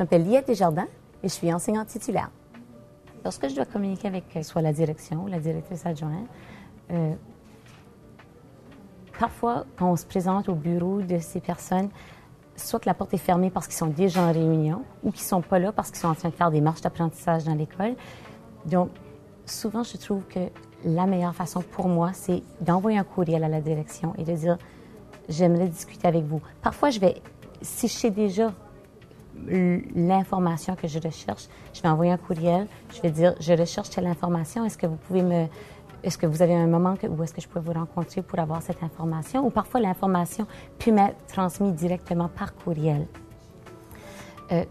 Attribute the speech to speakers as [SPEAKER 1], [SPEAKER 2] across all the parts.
[SPEAKER 1] m'appelle Liette Desjardins et je suis enseignante titulaire. Lorsque je dois communiquer avec soit la direction ou la directrice adjointe, parfois, quand on se présente au bureau de ces personnes, soit que la porte est fermée parce qu'ils sont déjà en réunion ou qu'ils ne sont pas là parce qu'ils sont en train de faire des marches d'apprentissage dans l'école. Donc, souvent, je trouve que la meilleure façon pour moi, c'est d'envoyer un courriel à la direction et de dire « J'aimerais discuter avec vous ». Parfois, si je sais déjà l'information que je recherche, je vais envoyer un courriel, je vais dire « Je recherche telle information, est-ce que vous avez un moment où est-ce que je peux vous rencontrer pour avoir cette information? » Ou parfois, l'information peut m'être transmise directement par courriel.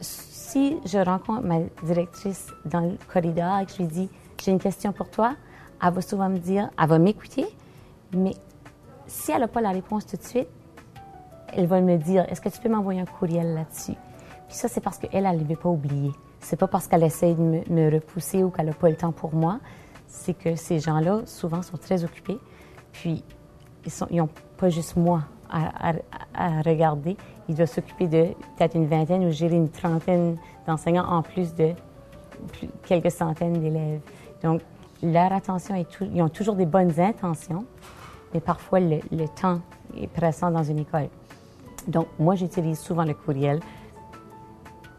[SPEAKER 1] Si je rencontre ma directrice dans le corridor et que je lui dis « J'ai une question pour toi », elle va souvent me dire, elle va m'écouter, mais si elle n'a pas la réponse tout de suite, elle va me dire « Est-ce que tu peux m'envoyer un courriel là-dessus? » Puis ça, c'est parce qu'elle ne veut pas oublier. C'est pas parce qu'elle essaie de me repousser ou qu'elle n'a pas le temps pour moi. C'est que ces gens-là, souvent, sont très occupés. Puis, ils n'ont pas juste moi à regarder. Ils doivent s'occuper de peut-être une vingtaine ou gérer une trentaine d'enseignants en plus de quelques centaines d'élèves. Donc, leur attention ils ont toujours des bonnes intentions, mais parfois, le temps est pressant dans une école. Donc, moi, j'utilise souvent le courriel,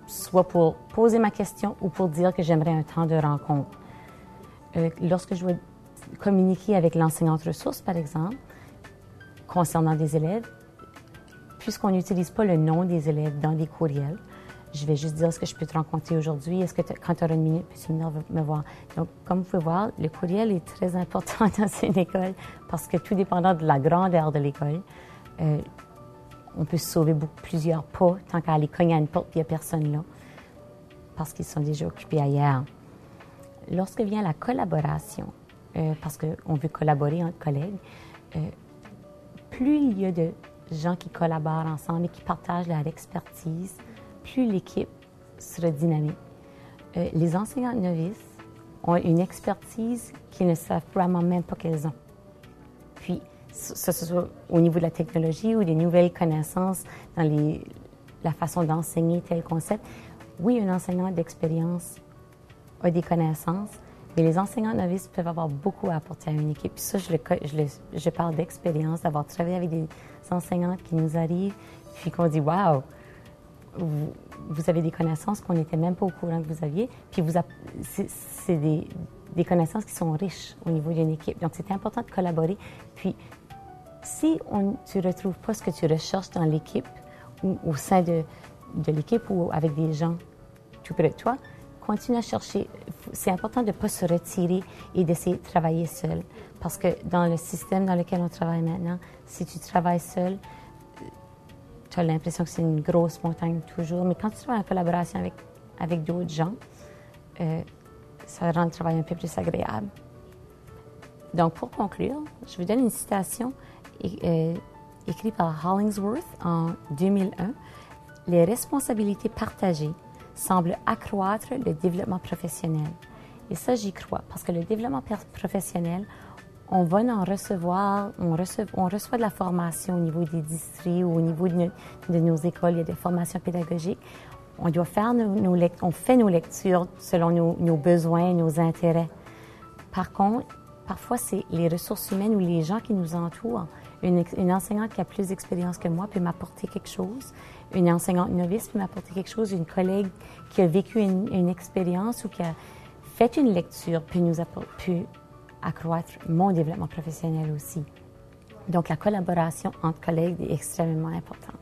[SPEAKER 1] soit pour poser ma question ou pour dire que j'aimerais un temps de rencontre. Lorsque je dois communiquer avec l'enseignante ressource, par exemple, concernant des élèves, puisqu'on n'utilise pas le nom des élèves dans des courriels, je vais juste dire, est-ce que je peux te rencontrer aujourd'hui? Est-ce que quand tu auras une minute, peux-tu venir me voir? Donc, comme vous pouvez voir, le courriel est très important dans une école parce que tout dépendant de la grandeur de l'école, on peut sauver plusieurs pas tant qu'à aller cogner à une porte et il n'y a personne là parce qu'ils sont déjà occupés ailleurs. Lorsque vient la collaboration, parce qu'on veut collaborer entre collègues, plus il y a de gens qui collaborent ensemble et qui partagent leur expertise, plus l'équipe sera dynamique. Les enseignants novices ont une expertise qu'ils ne savent probablement même pas qu'elles ont. Puis, que ce soit au niveau de la technologie ou des nouvelles connaissances dans la façon d'enseigner tel concept, oui, un enseignant d'expérience a des connaissances, mais les enseignants novices peuvent avoir beaucoup à apporter à une équipe. Puis ça, je parle d'expérience, d'avoir travaillé avec des enseignants qui nous arrivent, puis qu'on dit « Wow! » Vous avez des connaissances qu'on n'était même pas au courant que vous aviez, puis c'est des connaissances qui sont riches au niveau d'une équipe. Donc, c'est important de collaborer. Puis, si tu ne retrouves pas ce que tu recherches dans l'équipe ou au sein de l'équipe ou avec des gens tout près de toi, continue à chercher. C'est important de ne pas se retirer et d'essayer de travailler seul. Parce que dans le système dans lequel on travaille maintenant, si tu travailles seul, tu as l'impression que c'est une grosse montagne toujours. Mais quand tu travailles en collaboration avec d'autres gens, ça rend le travail un peu plus agréable. Donc, pour conclure, je vous donne une citation écrite par Hollingsworth en 2001. « Les responsabilités partagées semblent accroître le développement professionnel. » Et ça, j'y crois, parce que le développement professionnel, on va en recevoir, on reçoit de la formation au niveau des districts ou au niveau de nos écoles, il y a des formations pédagogiques. On doit faire on fait nos lectures selon nos besoins, nos intérêts. Par contre, parfois, c'est les ressources humaines ou les gens qui nous entourent. Une enseignante qui a plus d'expérience que moi peut m'apporter quelque chose. Une enseignante novice peut m'apporter quelque chose. Une collègue qui a vécu une expérience ou qui a fait une lecture peut accroître mon développement professionnel aussi. Donc, la collaboration entre collègues est extrêmement importante.